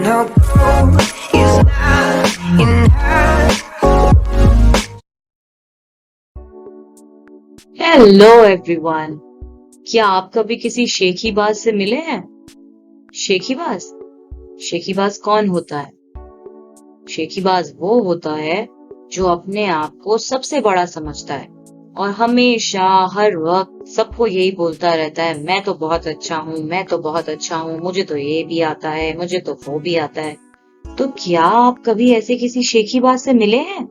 Now gold is not enough. Hello everyone. क्या आप कभी किसी शेखीबाज से मिले हैं? शेखीबाज शेखीबाज कौन होता है? शेखीबाज वो होता है जो अपने आप को सबसे बड़ा समझता है और हमेशा हर वक्त सबको यही बोलता रहता है, मैं तो बहुत अच्छा हूँ, मैं तो बहुत अच्छा हूँ, मुझे तो ये भी आता है, मुझे तो वो भी आता है। तो क्या आप कभी ऐसे किसी शेखीबाज से मिले हैं?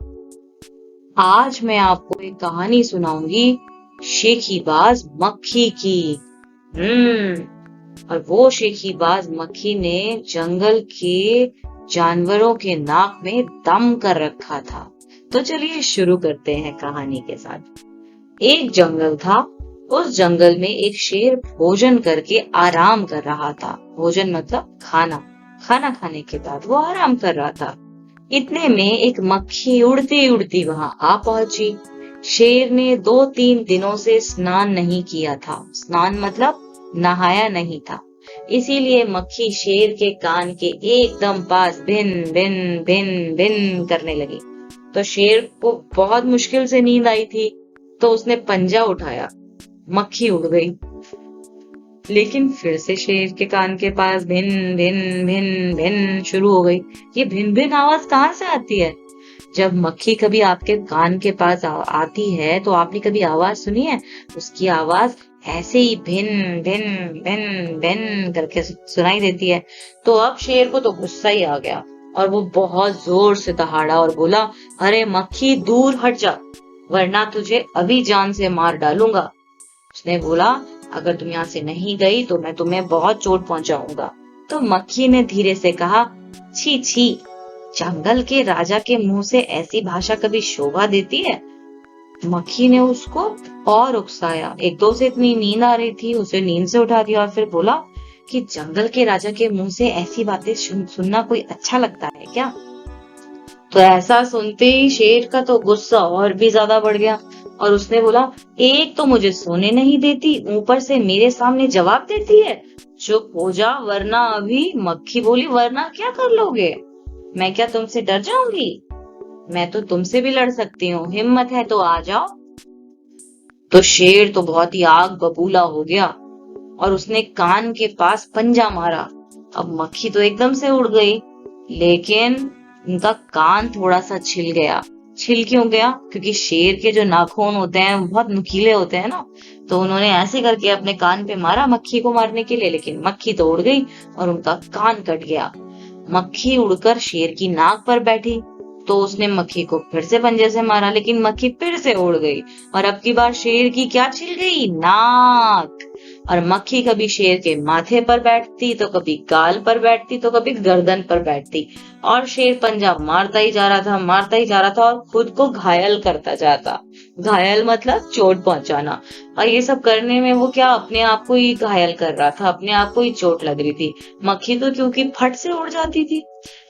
आज मैं आपको एक कहानी सुनाऊंगी, शेखीबाज मक्खी की। और वो शेखीबाज मक्खी ने जंगल के जानवरों के नाक में दम कर रखा था। तो चलिए शुरू करते हैं कहानी के साथ। एक जंगल था। उस जंगल में एक शेर भोजन करके आराम कर रहा था। भोजन मतलब खाना। खाना खाने के बाद वो आराम कर रहा था। इतने में एक मक्खी उड़ती उड़ती वहां आ पहुंची। शेर ने 2-3 दिनों से स्नान नहीं किया था। स्नान मतलब नहाया नहीं था। इसीलिए मक्खी शेर के कान के एकदम पास भिन भिन भिन भिन करने लगी। तो शेर को बहुत मुश्किल से नींद आई थी, तो उसने पंजा उठाया। मक्खी उड़ गई, लेकिन फिर से शेर के कान के पास भिन भिन भिन भिन शुरू हो गई। ये भिन भिन आवाज कहाँ से आती है? जब मक्खी कभी आपके कान के पास आती है तो आपने कभी आवाज सुनी है? उसकी आवाज ऐसे ही भिन भिन भिन भिन करके सुनाई देती है। तो अब शेर को तो गुस्सा ही आ गया और वो बहुत जोर से दहाड़ा और बोला, अरे मक्खी दूर हट जा, वरना तुझे अभी जान से मार डालूंगा। उसने बोला, अगर तुम यहाँ से नहीं गई तो मैं तुम्हें बहुत चोट पहुंचाऊंगा। तो मक्खी ने धीरे से कहा, छी छी, जंगल के राजा के मुंह से ऐसी भाषा कभी शोभा देती है? मक्खी ने उसको और उकसाया। एकदम से इतनी नींद आ रही थी, उसे नींद से उठा दिया और फिर बोला कि जंगल के राजा के मुंह से ऐसी बातें सुनना कोई अच्छा लगता है क्या? तो ऐसा सुनते ही शेर का तो गुस्सा और भी ज्यादा बढ़ गया और उसने बोला, एक तो मुझे सोने नहीं देती, ऊपर से मेरे सामने जवाब देती है। चुप हो जा वरना अभी। मक्खी बोली, वरना क्या कर लोगे? मैं क्या तुमसे डर जाऊंगी? मैं तो तुमसे भी लड़ सकती हूँ, हिम्मत है तो आ जाओ। तो शेर तो बहुत ही आग बबूला हो गया और उसने कान के पास पंजा मारा। अब मक्खी तो एकदम से उड़ गई, लेकिन उनका कान थोड़ा सा छिल गया। छिल क्यों गया? क्योंकि शेर के जो नाखून होते हैं बहुत नुकीले होते हैं ना। तो उन्होंने ऐसे करके अपने कान पे मारा मक्खी को मारने के लिए, लेकिन मक्खी तो उड़ गई और उनका कान कट गया। मक्खी उड़कर शेर की नाक पर बैठी, तो उसने मक्खी को फिर से पंजे से मारा, लेकिन मक्खी फिर से उड़ गई और अब की बार शेर की क्या छिल गई? नाक। और मक्खी कभी शेर के माथे पर बैठती, तो कभी गाल पर बैठती, तो कभी गर्दन पर बैठती और शेर पंजा मारता ही जा रहा था, मारता ही जा रहा था और खुद को घायल करता जाता। घायल मतलब चोट पहुंचाना। और ये सब करने में वो क्या अपने आप को ही घायल कर रहा था, अपने आप को ही चोट लग रही थी। मक्खी तो क्योंकि फट से उड़ जाती थी।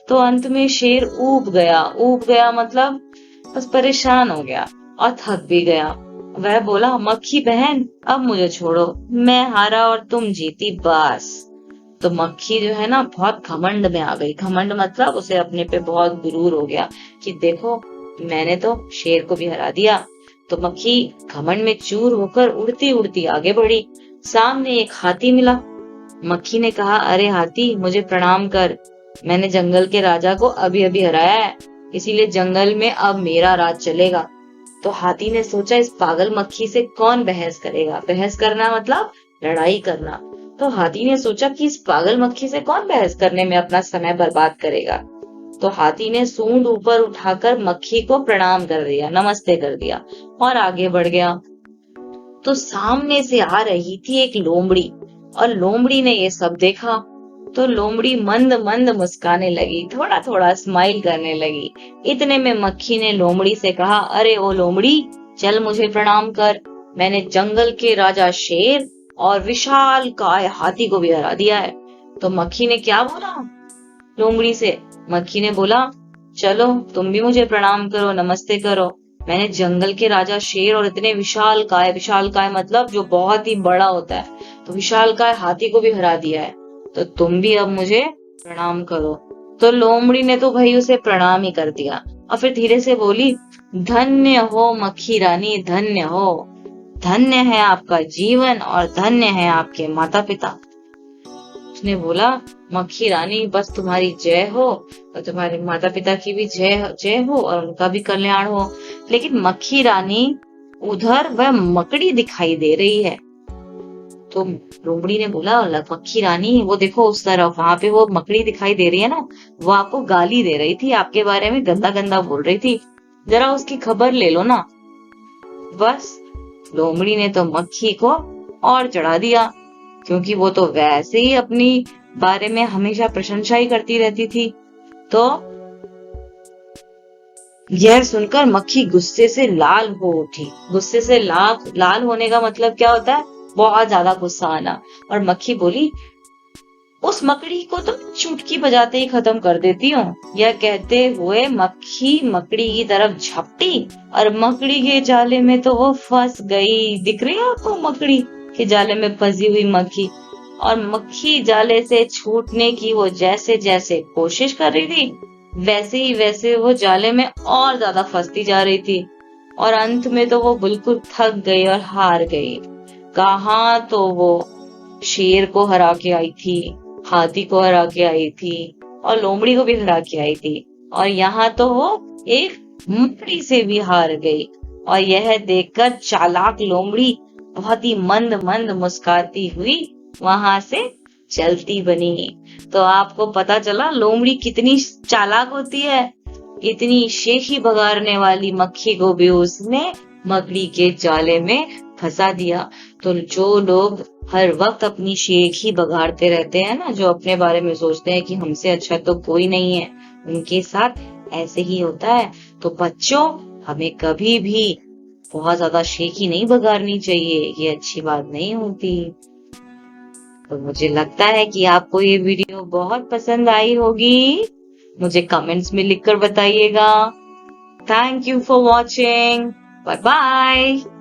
तो अंत में शेर ऊब गया। ऊब गया मतलब बस परेशान हो गया और थक भी गया। वह बोला, मक्खी बहन अब मुझे छोड़ो, मैं हारा और तुम जीती बस। तो मक्खी जो है ना बहुत घमंड में आ गई। घमंड मतलब उसे अपने पे बहुत गुरूर हो गया कि देखो, मैंने तो शेर को भी हरा दिया। तो मक्खी घमंड में चूर होकर उड़ती उड़ती आगे बढ़ी। सामने एक हाथी मिला। मक्खी ने कहा, अरे हाथी, मुझे प्रणाम कर, मैंने जंगल के राजा को अभी अभी हराया है, इसीलिए जंगल में अब मेरा राज चलेगा। तो हाथी ने सोचा, इस पागल मक्खी से कौन बहस करेगा? बहस करना मतलब लड़ाई करना। तो हाथी ने सोचा कि इस पागल मक्खी से कौन बहस करने में अपना समय बर्बाद करेगा। तो हाथी ने सूंड ऊपर उठाकर मक्खी को प्रणाम कर दिया, नमस्ते कर दिया और आगे बढ़ गया। तो सामने से आ रही थी एक लोमड़ी और लोमड़ी ने ये सब देखा। तो लोमड़ी मंद मंद मुस्काने लगी, थोड़ा थोड़ा स्माइल करने लगी। इतने में मक्खी ने लोमड़ी से कहा, अरे ओ लोमड़ी, चल मुझे प्रणाम कर, मैंने जंगल के राजा शेर और विशाल काय हाथी को भी हरा दिया है। तो मक्खी ने क्या बोला लोमड़ी से? मक्खी ने बोला, चलो तुम भी मुझे प्रणाम करो, नमस्ते करो, मैंने जंगल के राजा शेर और इतने विशाल काय मतलब जो बहुत ही बड़ा होता है, तो विशाल काय हाथी को भी हरा दिया है, तो तुम भी अब मुझे प्रणाम करो। तो लोमड़ी ने तो भाई उसे प्रणाम ही कर दिया और फिर धीरे से बोली, धन्य हो मक्खी रानी, धन्य हो, धन्य है आपका जीवन और धन्य है आपके माता पिता। उसने बोला, मक्खी रानी बस तुम्हारी जय हो और तुम्हारे माता पिता की भी जय हो और उनका भी कल्याण हो। लेकिन मक्खी रानी उधर वह मकड़ी दिखाई दे रही है। तो लोमड़ी ने बोला, मक्खी रानी वो देखो उस तरफ, वहां पे वो मकड़ी दिखाई दे रही है ना, वो आपको गाली दे रही थी, आपके बारे में गंदा गंदा बोल रही थी, जरा उसकी खबर ले लो ना। बस लोमड़ी ने तो मक्खी को और चढ़ा दिया, क्योंकि वो तो वैसे ही अपनी बारे में हमेशा प्रशंसा ही करती रहती थी। तो यह सुनकर मक्खी गुस्से से लाल हो उठी। गुस्से से लाल होने का मतलब क्या होता है? बहुत ज्यादा गुस्सा आना। और मक्खी बोली, उस मकड़ी को तो चुटकी बजाते ही खत्म कर देती हूँ। यह कहते हुए मक्खी मकड़ी की तरफ झपटी और मकड़ी के जाले में तो वो फंस गई। दिख रही है आपको मकड़ी के जाले में फंसी हुई मक्खी? और मक्खी जाले से छूटने की वो जैसे जैसे कोशिश कर रही थी, वैसे वो जाले में और ज्यादा फंसती जा रही थी। और अंत में तो वो बिल्कुल थक गई और हार गई। कहाँ तो वो शेर को हरा के आई थी, हाथी को हरा के आई थी और लोमड़ी को भी हरा के आई थी, और यहाँ तो वो एक मकड़ी से भी हार गई। और यह देखकर चालाक लोमड़ी बहुत ही मंद मंद मुस्कुराती हुई वहां से चलती बनी। तो आपको पता चला लोमड़ी कितनी चालाक होती है। इतनी शेखी बगाड़ने वाली मक्खी को भी उसने मकड़ी के जाले में फंसा दिया। तो जो लोग हर वक्त अपनी शेख ही बगाड़ते रहते हैं ना, जो अपने बारे में सोचते हैं कि हमसे अच्छा तो कोई नहीं है, उनके साथ ऐसे ही होता है। तो बच्चों, हमें कभी भी बहुत ज्यादा शेखी नहीं बगाड़नी चाहिए, ये अच्छी बात नहीं होती। तो मुझे लगता है कि आपको ये वीडियो बहुत पसंद आई होगी। मुझे कमेंट्स में लिखकर बताइएगा। Thank you for watching. Bye bye.